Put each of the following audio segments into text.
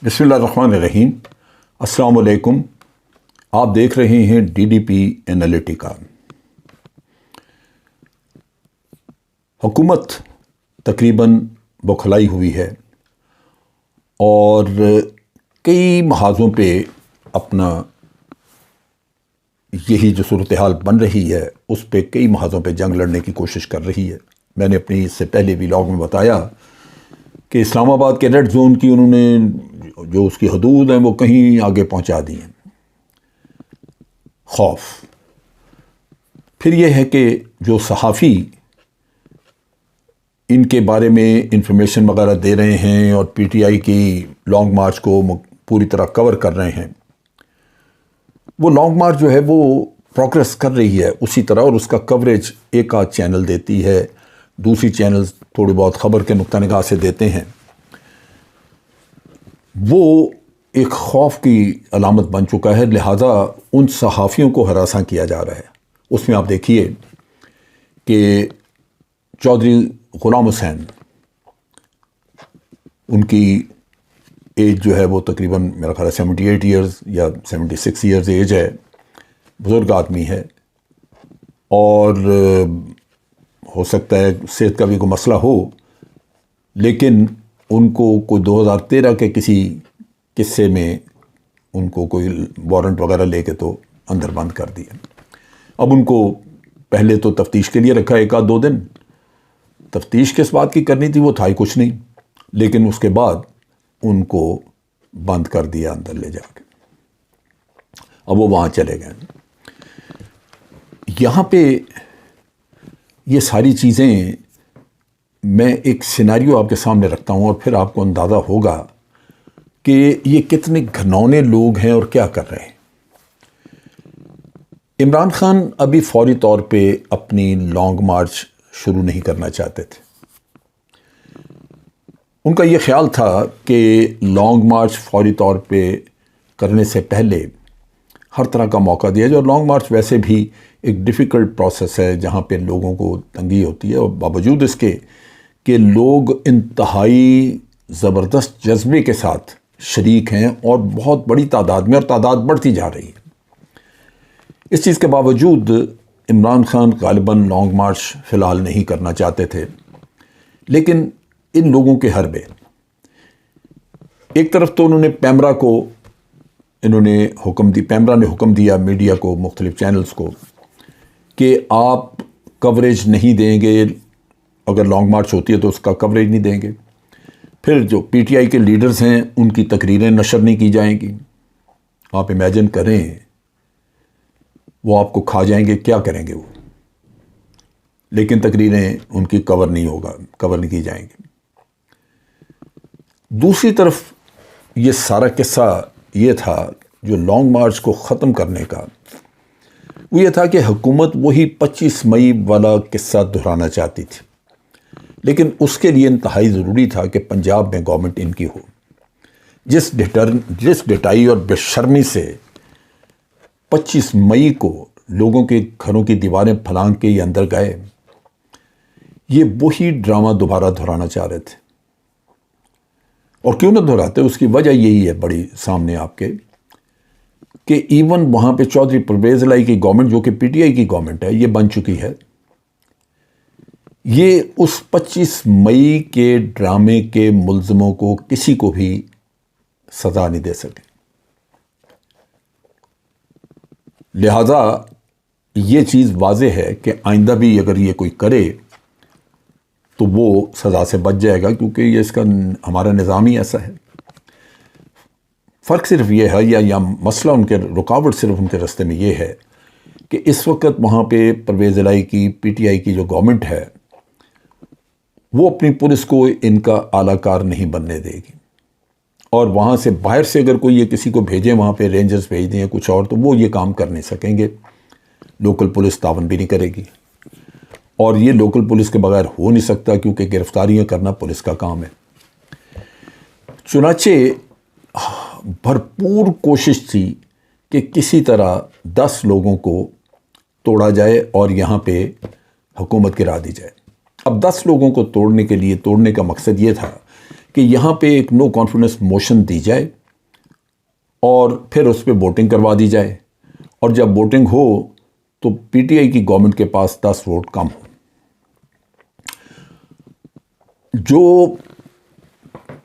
بسم اللہ الرحمن الرحیم۔ السلام علیکم۔ آپ دیکھ رہے ہیں ڈی ڈی پی انالیٹیکا۔ حکومت تقریباً بوکھلائی ہوئی ہے اور کئی محاذوں پہ اپنا یہی جو صورتحال بن رہی ہے اس پہ کئی محاذوں پہ جنگ لڑنے کی کوشش کر رہی ہے۔ میں نے اپنی اس سے پہلے ویلاگ میں بتایا کہ اسلام آباد کے ریڈ زون کی انہوں نے جو اس کی حدود ہیں وہ کہیں آگے پہنچا دی ہیں۔ خوف پھر یہ ہے کہ جو صحافی ان کے بارے میں انفارمیشن وغیرہ دے رہے ہیں اور پی ٹی آئی کی لانگ مارچ کو پوری طرح کور کر رہے ہیں، وہ لانگ مارچ جو ہے وہ پروگریس کر رہی ہے اسی طرح، اور اس کا کوریج ایک آدھ چینل دیتی ہے، دوسری چینلز تھوڑی بہت خبر کے نقطہ نگاہ سے دیتے ہیں۔ وہ ایک خوف کی علامت بن چکا ہے، لہٰذا ان صحافیوں کو ہراساں کیا جا رہا ہے۔ اس میں آپ دیکھیے کہ چودھری غلام حسین، ان کی ایج جو ہے وہ تقریباً میرا خیال ہے 78 ایئرز یا 76 ایئرز ایج ہے، بزرگ آدمی ہے، اور ہو سکتا ہے صحت کا بھی کوئی مسئلہ ہو، لیکن ان کو کوئی 2013 کے کسی قصے میں ان کو کوئی وارنٹ وغیرہ لے کے تو اندر بند کر دیا۔ اب ان کو پہلے تو تفتیش کے لیے رکھا ایک آدھ دو دن، تفتیش کس بات کی کرنی تھی وہ تھا ہی کچھ نہیں، لیکن اس کے بعد ان کو بند کر دیا اندر لے جا کے۔ اب وہ وہاں چلے گئے۔ یہاں پہ یہ ساری چیزیں میں ایک سیناریو آپ کے سامنے رکھتا ہوں اور پھر آپ کو اندازہ ہوگا کہ یہ کتنے گھنونے لوگ ہیں اور کیا کر رہے ہیں۔ عمران خان ابھی فوری طور پہ اپنی لانگ مارچ شروع نہیں کرنا چاہتے تھے۔ ان کا یہ خیال تھا کہ لانگ مارچ فوری طور پہ کرنے سے پہلے ہر طرح کا موقع دیا جائے، اور لانگ مارچ ویسے بھی ایک ڈیفیکلٹ پروسیس ہے جہاں پہ لوگوں کو تنگی ہوتی ہے، اور باوجود اس کے کہ لوگ انتہائی زبردست جذبے کے ساتھ شریک ہیں اور بہت بڑی تعداد میں، اور تعداد بڑھتی جا رہی ہے۔ اس چیز کے باوجود عمران خان غالباً لانگ مارچ فی الحال نہیں کرنا چاہتے تھے، لیکن ان لوگوں کے حربے، ایک طرف تو انہوں نے پیمرا کو پیمرا نے حکم دیا میڈیا کو، مختلف چینلز کو، کہ آپ کوریج نہیں دیں گے، اگر لانگ مارچ ہوتی ہے تو اس کا کوریج نہیں دیں گے۔ پھر جو پی ٹی آئی کے لیڈرز ہیں ان کی تقریریں نشر نہیں کی جائیں گی۔ آپ امیجن کریں وہ آپ کو کھا جائیں گے، کیا کریں گے وہ، لیکن تقریریں ان کی کور نہیں کی جائیں گی۔ دوسری طرف یہ سارا قصہ یہ تھا جو لانگ مارچ کو ختم کرنے کا، وہ یہ تھا کہ حکومت وہی 25 مئی والا قصہ دہرانا چاہتی تھی، لیکن اس کے لیے انتہائی ضروری تھا کہ پنجاب میں گورنمنٹ ان کی ہو۔ جس ڈٹائی اور بے شرمی سے 25 مئی کو لوگوں کے گھروں کی دیواریں پھلانگ کے یہ اندر گئے، یہ وہی ڈرامہ دوبارہ دہرانا چاہ رہے تھے۔ اور کیوں نہ دہراتے، اس کی وجہ یہی ہے بڑی سامنے آپ کے، کہ ایون وہاں پہ چودھری پرویز الہی کی گورنمنٹ، جو کہ پی ٹی آئی کی گورنمنٹ ہے، یہ بن چکی ہے، یہ اس 25 مئی کے ڈرامے کے ملزموں کو کسی کو بھی سزا نہیں دے سکے۔ لہذا یہ چیز واضح ہے کہ آئندہ بھی اگر یہ کوئی کرے تو وہ سزا سے بچ جائے گا، کیونکہ یہ اس کا ہمارا نظام ہی ایسا ہے۔ فرق صرف یہ ہے، یا مسئلہ ان کے رکاوٹ صرف ان کے راستے میں یہ ہے کہ اس وقت وہاں پہ پرویز الہی کی پی ٹی آئی کی جو گورنمنٹ ہے وہ اپنی پولیس کو ان کا اعلیٰ کار نہیں بننے دے گی، اور وہاں سے باہر سے اگر کوئی یہ کسی کو بھیجیں، وہاں پہ رینجرز بھیج دیں یا کچھ اور، تو وہ یہ کام کر نہیں سکیں گے۔ لوکل پولیس تعاون بھی نہیں کرے گی، اور یہ لوکل پولیس کے بغیر ہو نہیں سکتا، کیونکہ گرفتاریاں کرنا پولیس کا کام ہے۔ چنانچہ بھرپور کوشش تھی کہ کسی طرح 10 لوگوں کو توڑا جائے اور یہاں پہ حکومت گرا دی جائے۔ اب 10 لوگوں کو توڑنے کا مقصد یہ تھا کہ یہاں پہ ایک نو کانفیڈنس موشن دی جائے اور پھر اس پہ ووٹنگ کروا دی جائے، اور جب ووٹنگ ہو تو پی ٹی آئی کی گورنمنٹ کے پاس 10 ووٹ کم ہو۔ جو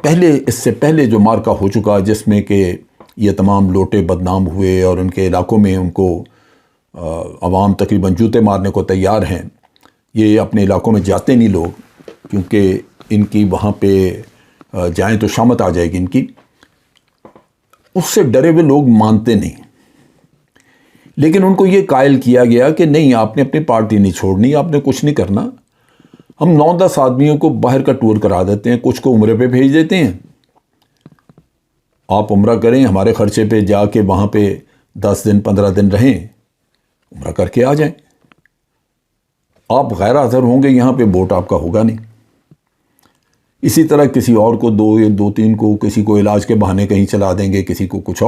اس سے پہلے جو مارکا ہو چکا، جس میں کہ یہ تمام لوٹے بدنام ہوئے اور ان کے علاقوں میں ان کو عوام تقریباً جوتے مارنے کو تیار ہیں، یہ اپنے علاقوں میں جاتے نہیں لوگ، کیونکہ ان کی وہاں پہ جائیں تو شامت آ جائے گی ان کی، اس سے ڈرے ہوئے لوگ مانتے نہیں۔ لیکن ان کو یہ قائل کیا گیا کہ نہیں، آپ نے اپنی پارٹی نہیں چھوڑنی، آپ نے کچھ نہیں کرنا، ہم 9-10 آدمیوں کو باہر کا ٹور کرا دیتے ہیں، کچھ کو عمرے پہ بھیج دیتے ہیں، آپ عمرہ کریں، ہمارے خرچے پہ جا کے وہاں پہ 10 دن 15 دن رہیں، عمرہ کر کے آ جائیں، آپ غیر حاضر ہوں گے یہاں پہ، ووٹ آپ کا ہوگا نہیں۔ اسی طرح کسی اور کو 2-3 کو، کسی کو علاج کے بہانے کہیں چلا دیں گے، کسی کو کچھ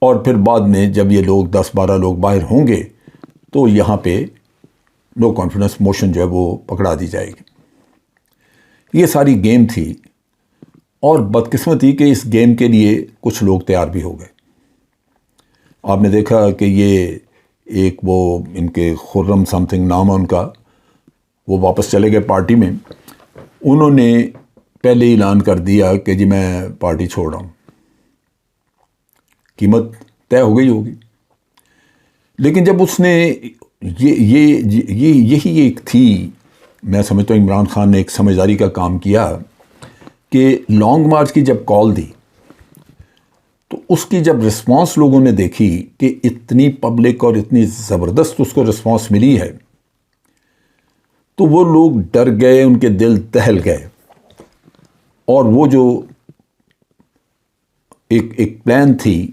اور پھر بعد میں جب یہ لوگ 10-12 لوگ باہر ہوں گے تو یہاں پہ نو کانفیڈنس موشن جو ہے وہ پکڑا دی جائے گی۔ یہ ساری گیم تھی، اور بدقسمتی کہ اس گیم کے لیے کچھ لوگ تیار بھی ہو گئے۔ آپ نے دیکھا کہ یہ ایک وہ ان کے خرم سم تھنگ نام ہے ان کا، وہ واپس چلے گئے پارٹی میں، انہوں نے پہلے اعلان کر دیا کہ جی میں پارٹی چھوڑ رہا ہوں، قیمت طے ہو گئی ہوگی۔ لیکن جب اس نے یہی ایک تھی، میں سمجھتا ہوں عمران خان نے ایک سمجھداری کا کام کیا کہ لانگ مارچ کی جب کال دی تو اس کی جب رسپانس لوگوں نے دیکھی کہ اتنی پبلک اور اتنی زبردست اس کو رسپانس ملی ہے، تو وہ لوگ ڈر گئے، ان کے دل دہل گئے، اور وہ جو ایک پلان تھی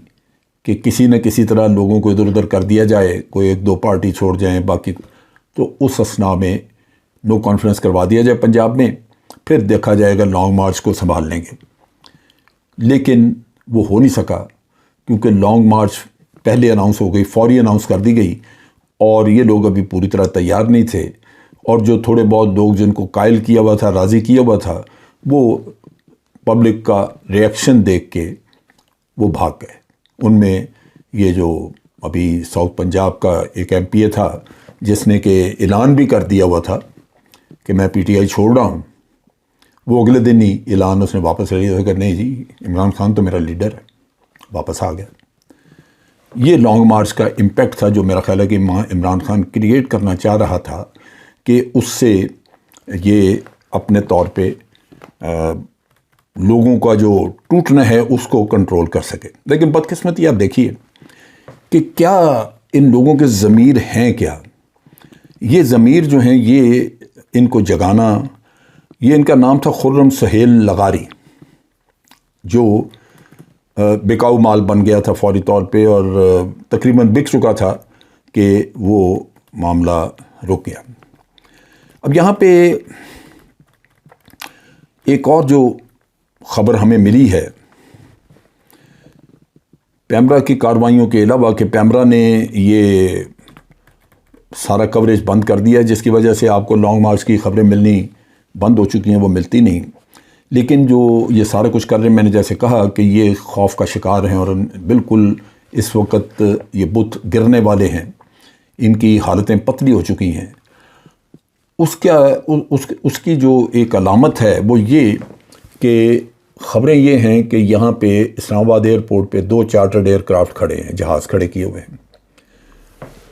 کہ کسی نہ کسی طرح لوگوں کو ادھر ادھر کر دیا جائے، کوئی 1-2 پارٹی چھوڑ جائیں باقی، تو اس اسنا میں نو کانفیڈنس کروا دیا جائے پنجاب میں، پھر دیکھا جائے گا لانگ مارچ کو سنبھال لیں گے۔ لیکن وہ ہو نہیں سکا، کیونکہ لانگ مارچ پہلے اناؤنس ہو گئی، فوری اناؤنس کر دی گئی، اور یہ لوگ ابھی پوری طرح تیار نہیں تھے، اور جو تھوڑے بہت لوگ جن کو قائل کیا ہوا تھا، راضی کیا ہوا تھا، وہ پبلک کا ریئیکشن دیکھ کے وہ بھاگ گئے۔ ان میں یہ جو ابھی ساؤتھ پنجاب کا ایک ایم پی اے تھا، جس نے کہ اعلان بھی کر دیا ہوا تھا کہ میں پی ٹی آئی چھوڑ رہا ہوں، وہ اگلے دن ہی اعلان اس نے واپس لے لیا کہ نہیں جی عمران خان تو میرا لیڈر ہے، واپس آ گیا۔ یہ لانگ مارچ کا امپیکٹ تھا جو میرا خیال ہے کہ عمران خان کریٹ کرنا چاہ رہا تھا کہ اس سے یہ اپنے طور پہ لوگوں کا جو ٹوٹنا ہے اس کو کنٹرول کر سکے۔ لیکن بدقسمتی آپ دیکھیے کہ کیا ان لوگوں کے ضمیر ہیں، کیا یہ ضمیر جو ہیں یہ ان کو جگانا، یہ ان کا نام تھا خرم سہیل لغاری، جو بکاؤ مال بن گیا تھا فوری طور پہ، اور تقریباً بک چکا تھا کہ وہ معاملہ رک گیا۔ اب یہاں پہ ایک اور جو خبر ہمیں ملی ہے پیمرا کی کارروائیوں کے علاوہ، کہ پیمرا نے یہ سارا کوریج بند کر دیا، جس کی وجہ سے آپ کو لانگ مارچ کی خبریں ملنی بند ہو چکی ہیں، وہ ملتی نہیں۔ لیکن جو یہ سارا کچھ کر رہے ہیں، میں نے جیسے کہا کہ یہ خوف کا شکار ہیں، اور بالکل اس وقت یہ بت گرنے والے ہیں، ان کی حالتیں پتلی ہو چکی ہیں۔ اس کی جو ایک علامت ہے وہ یہ کہ خبریں یہ ہیں کہ یہاں پہ اسلام آباد ایئرپورٹ پہ 2 چارٹرڈ ایئر کرافٹ کھڑے ہیں، جہاز کھڑے کیے ہوئے ہیں۔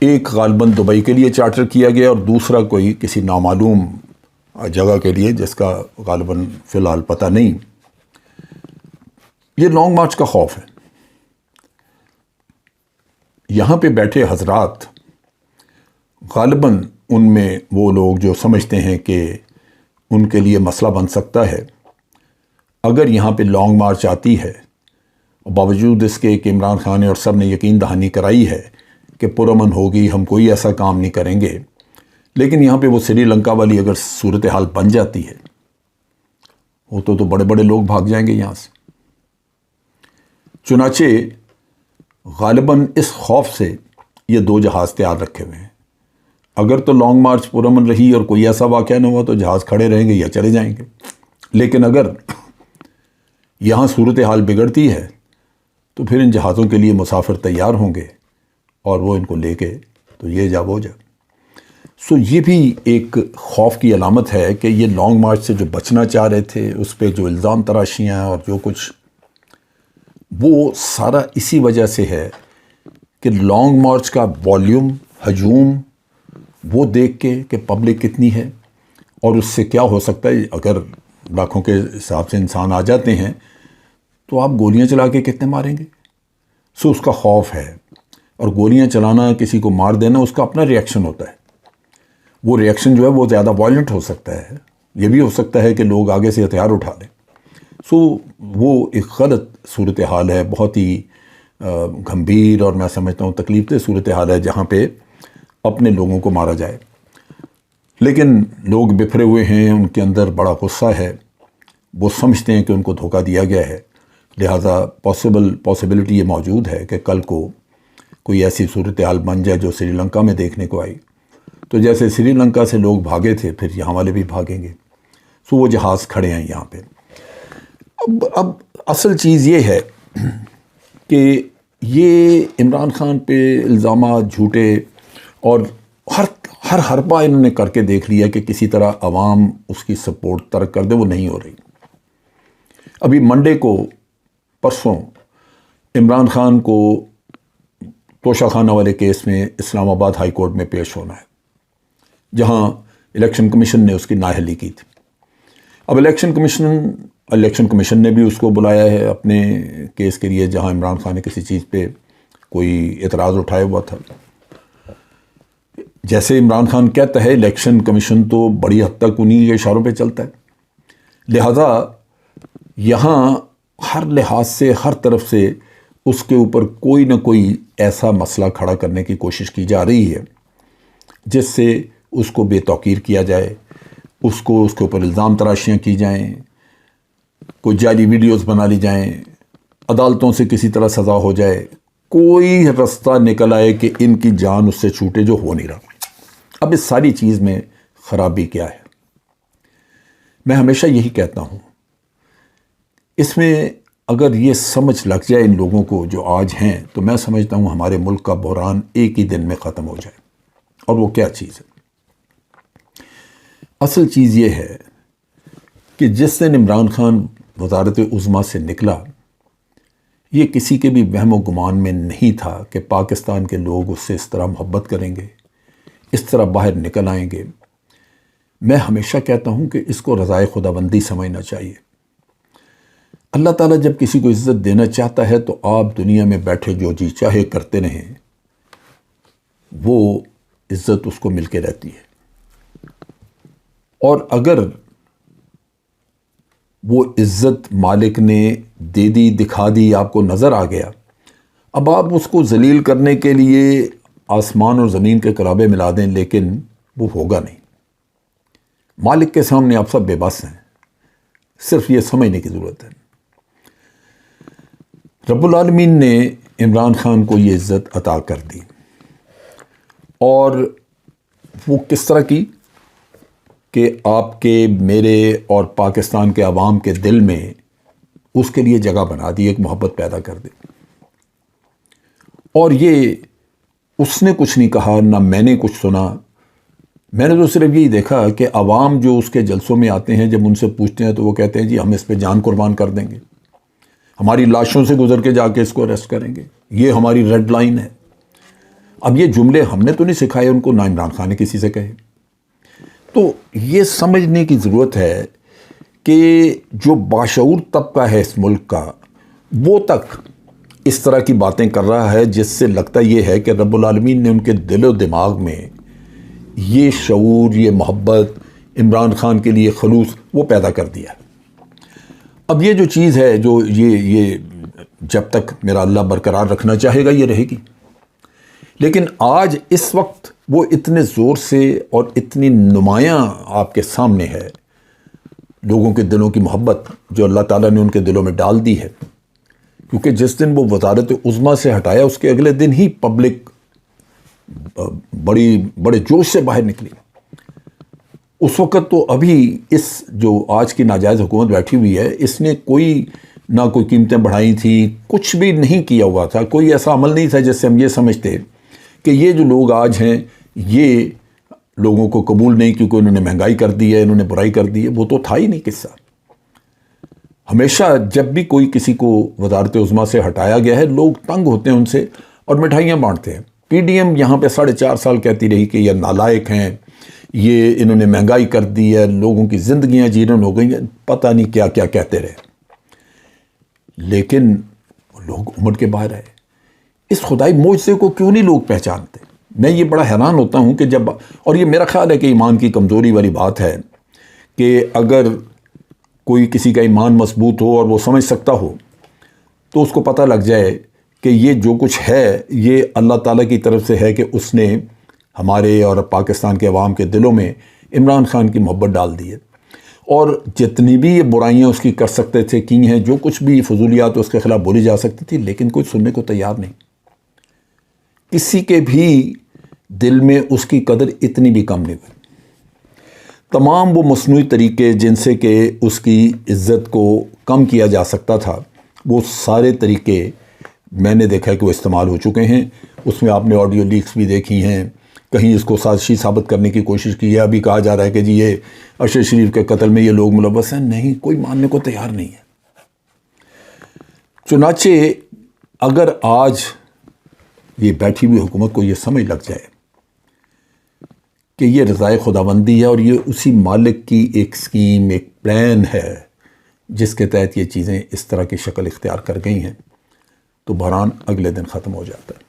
ایک غالباً دبئی کے لیے چارٹر کیا گیا، اور دوسرا کوئی کسی نامعلوم جگہ کے لیے جس کا غالباً فی الحال پتہ نہیں۔ یہ لانگ مارچ کا خوف ہے۔ یہاں پہ بیٹھے حضرات غالباً ان میں وہ لوگ جو سمجھتے ہیں کہ ان کے لیے مسئلہ بن سکتا ہے اگر یہاں پہ لانگ مارچ آتی ہے، باوجود اس کے کہ عمران خان اور سب نے یقین دہانی کرائی ہے کہ پرامن ہوگی، ہم کوئی ایسا کام نہیں کریں گے، لیکن یہاں پہ وہ سری لنکا والی اگر صورتحال بن جاتی ہے، وہ تو بڑے بڑے لوگ بھاگ جائیں گے یہاں سے۔ چنانچہ غالباً اس خوف سے یہ 2 جہاز تیار رکھے ہوئے ہیں۔ اگر تو لانگ مارچ پرامن رہی اور کوئی ایسا واقعہ نہ ہوا تو جہاز کھڑے رہیں گے یا چلے جائیں گے، لیکن اگر یہاں صورتحال بگڑتی ہے تو پھر ان جہازوں کے لیے مسافر تیار ہوں گے اور وہ ان کو لے کے تو یہ جا وہ جا. سو یہ بھی ایک خوف کی علامت ہے کہ یہ لانگ مارچ سے جو بچنا چاہ رہے تھے، اس پہ جو الزام تراشیاں اور جو کچھ، وہ سارا اسی وجہ سے ہے کہ لانگ مارچ کا والیوم، ہجوم، وہ دیکھ کے کہ پبلک کتنی ہے اور اس سے کیا ہو سکتا ہے. اگر لاکھوں کے حساب سے انسان آ جاتے ہیں تو آپ گولیاں چلا کے کتنے ماریں گے؟ سو اس کا خوف ہے. اور گولیاں چلانا، کسی کو مار دینا، اس کا اپنا ری ایکشن ہوتا ہے. وہ ری ایکشن جو ہے وہ زیادہ وائلنٹ ہو سکتا ہے. یہ بھی ہو سکتا ہے کہ لوگ آگے سے ہتھیار اٹھا لیں. سو وہ ایک غلط صورتحال ہے، بہت ہی گھمبیر، اور میں سمجھتا ہوں تکلیف دہ صورتحال ہے جہاں پہ اپنے لوگوں کو مارا جائے. لیکن لوگ بفرے ہوئے ہیں، ان کے اندر بڑا غصہ ہے، وہ سمجھتے ہیں کہ ان کو دھوکہ دیا گیا ہے. لہٰذا پاسبلٹی یہ موجود ہے کہ کل کو کوئی ایسی صورتحال بن جائے جو سری لنکا میں دیکھنے کو آئی. تو جیسے سری لنکا سے لوگ بھاگے تھے، پھر یہاں والے بھی بھاگیں گے. سو وہ جہاز کھڑے ہیں یہاں پہ. اب اصل چیز یہ ہے کہ یہ عمران خان پہ الزامات جھوٹے، اور ہر حربہ انہوں نے کر کے دیکھ لیا کہ کسی طرح عوام اس کی سپورٹ ترک کر دے، وہ نہیں ہو رہی. ابھی منڈے کو، پرسوں، عمران خان کو توشہ خانہ والے کیس میں اسلام آباد ہائی کورٹ میں پیش ہونا ہے، جہاں الیکشن کمیشن نے اس کی نااہلی کی تھی. اب الیکشن کمیشن نے بھی اس کو بلایا ہے اپنے کیس کے لیے، جہاں عمران خان نے کسی چیز پہ کوئی اعتراض اٹھایا ہوا تھا. جیسے عمران خان کہتا ہے، الیکشن کمیشن تو بڑی حد تک انہی کے اشاروں پہ چلتا ہے. لہذا یہاں ہر لحاظ سے، ہر طرف سے اس کے اوپر کوئی نہ کوئی ایسا مسئلہ کھڑا کرنے کی کوشش کی جا رہی ہے جس سے اس کو بے توقیر کیا جائے، اس کے اوپر الزام تراشیاں کی جائیں، کوئی جعلی ویڈیوز بنا لی جائیں، عدالتوں سے کسی طرح سزا ہو جائے، کوئی رستہ نکل آئے کہ ان کی جان اس سے چھوٹے، جو ہو نہیں رہا. اب اس ساری چیز میں خرابی کیا ہے؟ میں ہمیشہ یہی کہتا ہوں، اس میں اگر یہ سمجھ لگ جائے ان لوگوں کو جو آج ہیں، تو میں سمجھتا ہوں ہمارے ملک کا بحران ایک ہی دن میں ختم ہو جائے. اور وہ کیا چیز ہے؟ اصل چیز یہ ہے کہ جس دن عمران خان وزارت عظمیٰ سے نکلا، یہ کسی کے بھی وہم و گمان میں نہیں تھا کہ پاکستان کے لوگ اس سے اس طرح محبت کریں گے، اس طرح باہر نکل آئیں گے. میں ہمیشہ کہتا ہوں کہ اس کو رضائے خداوندی سمجھنا چاہیے. اللہ تعالیٰ جب کسی کو عزت دینا چاہتا ہے تو آپ دنیا میں بیٹھے جو جی چاہے کرتے رہیں، وہ عزت اس کو مل کے رہتی ہے. اور اگر وہ عزت مالک نے دے دی، دکھا دی، آپ کو نظر آ گیا، اب آپ اس کو ذلیل کرنے کے لیے آسمان اور زمین کے قرابے ملا دیں، لیکن وہ ہوگا نہیں. مالک کے سامنے آپ سب بے بس ہیں. صرف یہ سمجھنے کی ضرورت ہے. رب العالمین نے عمران خان کو یہ عزت عطا کر دی، اور وہ کس طرح کی کہ آپ کے، میرے اور پاکستان کے عوام کے دل میں اس کے لیے جگہ بنا دی، ایک محبت پیدا کر دی. اور یہ اس نے کچھ نہیں کہا، نہ میں نے کچھ سنا. میں نے تو صرف یہی دیکھا کہ عوام جو اس کے جلسوں میں آتے ہیں، جب ان سے پوچھتے ہیں تو وہ کہتے ہیں جی ہم اس پہ جان قربان کر دیں گے، ہماری لاشوں سے گزر کے جا کے اس کو اریسٹ کریں گے، یہ ہماری ریڈ لائن ہے. اب یہ جملے ہم نے تو نہیں سکھائے ان کو، نہ عمران خان نے کسی سے کہے. تو یہ سمجھنے کی ضرورت ہے کہ جو باشعور طبقہ ہے اس ملک کا، وہ تک اس طرح کی باتیں کر رہا ہے، جس سے لگتا یہ ہے کہ رب العالمین نے ان کے دل و دماغ میں یہ شعور، یہ محبت، عمران خان کے لیے خلوص، وہ پیدا کر دیا. اب یہ جو چیز ہے، جو یہ جب تک میرا اللہ برقرار رکھنا چاہے گا یہ رہے گی. لیکن آج اس وقت وہ اتنے زور سے اور اتنی نمایاں آپ کے سامنے ہے، لوگوں کے دلوں کی محبت جو اللہ تعالیٰ نے ان کے دلوں میں ڈال دی ہے. کیونکہ جس دن وہ وزارت عظمیٰ سے ہٹایا، اس کے اگلے دن ہی پبلک بڑے جوش سے باہر نکلی. اس وقت تو ابھی اس جو آج کی ناجائز حکومت بیٹھی ہوئی ہے اس نے نہ کوئی قیمتیں بڑھائی تھیں، کچھ بھی نہیں کیا ہوا تھا، کوئی ایسا عمل نہیں تھا جس سے ہم یہ سمجھتے کہ یہ جو لوگ آج ہیں یہ لوگوں کو قبول نہیں کیونکہ انہوں نے مہنگائی کر دی ہے، انہوں نے برائی کر دی ہے، وہ تو تھا ہی نہیں قصہ۔ ہمیشہ جب بھی کوئی کسی کو وزارت عظمیٰ سے ہٹایا گیا ہے لوگ تنگ ہوتے ہیں ان سے اور مٹھائیاں بانٹتے ہیں۔ پی ڈی ایم یہاں پہ 4.5 سال کہتی رہی کہ یہ نالائق ہیں، یہ انہوں نے مہنگائی کر دی ہے، لوگوں کی زندگیاں جیرن ہو گئی ہیں، پتہ نہیں کیا کیا کہتے رہے، لیکن لوگ امڑ کے باہر آئے۔ اس خدائی معجزے کو کیوں نہیں لوگ پہچانتے؟ میں یہ بڑا حیران ہوتا ہوں کہ جب، اور یہ میرا خیال ہے کہ ایمان کی کمزوری والی بات ہے کہ اگر کوئی کسی کا ایمان مضبوط ہو اور وہ سمجھ سکتا ہو تو اس کو پتہ لگ جائے کہ یہ جو کچھ ہے یہ اللہ تعالیٰ کی طرف سے ہے کہ اس نے ہمارے اور پاکستان کے عوام کے دلوں میں عمران خان کی محبت ڈال دی ہے، اور جتنی بھی یہ برائیاں اس کی کر سکتے تھے کی ہیں، جو کچھ بھی فضولیات اس کے خلاف بولی جا سکتی تھی، لیکن کوئی سننے کو تیار نہیں۔ کسی کے بھی دل میں اس کی قدر اتنی بھی کم نہیں ہوئی۔ تمام وہ مصنوعی طریقے جن سے کہ اس کی عزت کو کم کیا جا سکتا تھا، وہ سارے طریقے میں نے دیکھا ہے کہ وہ استعمال ہو چکے ہیں۔ اس میں آپ نے آڈیو لیکس بھی دیکھی ہیں، کہیں اس کو سازشی ثابت کرنے کی کوشش کی ہے، ابھی کہا جا رہا ہے کہ جی یہ ارشد شریف کے قتل میں یہ لوگ ملوث ہیں، نہیں، کوئی ماننے کو تیار نہیں ہے۔ چنانچہ اگر آج یہ بیٹھی ہوئی حکومت کو یہ سمجھ لگ جائے کہ یہ رضائے خداوندی ہے اور یہ اسی مالک کی ایک سکیم، ایک پلان ہے جس کے تحت یہ چیزیں اس طرح کی شکل اختیار کر گئی ہیں، تو بحران اگلے دن ختم ہو جاتا ہے۔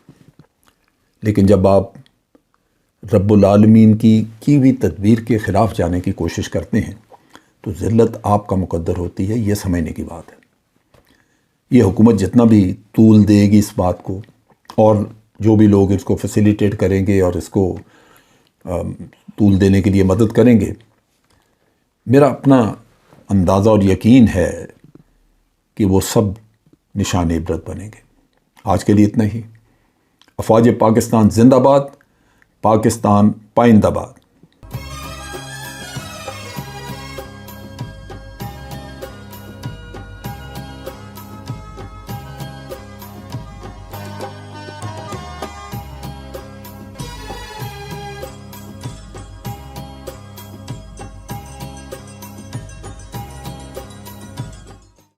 لیکن جب آپ رب العالمین کی ہوئی تدبیر کے خلاف جانے کی کوشش کرتے ہیں تو ذلت آپ کا مقدر ہوتی ہے، یہ سمجھنے کی بات ہے۔ یہ حکومت جتنا بھی طول دے گی اس بات کو، اور جو بھی لوگ اس کو فیسیلیٹیٹ کریں گے اور اس کو طول دینے کے لیے مدد کریں گے، میرا اپنا اندازہ اور یقین ہے کہ وہ سب نشان عبرت بنیں گے۔ آج کے لیے اتنا ہی۔ افواج پاکستان زندہ باد، پاکستان پائندہ باد۔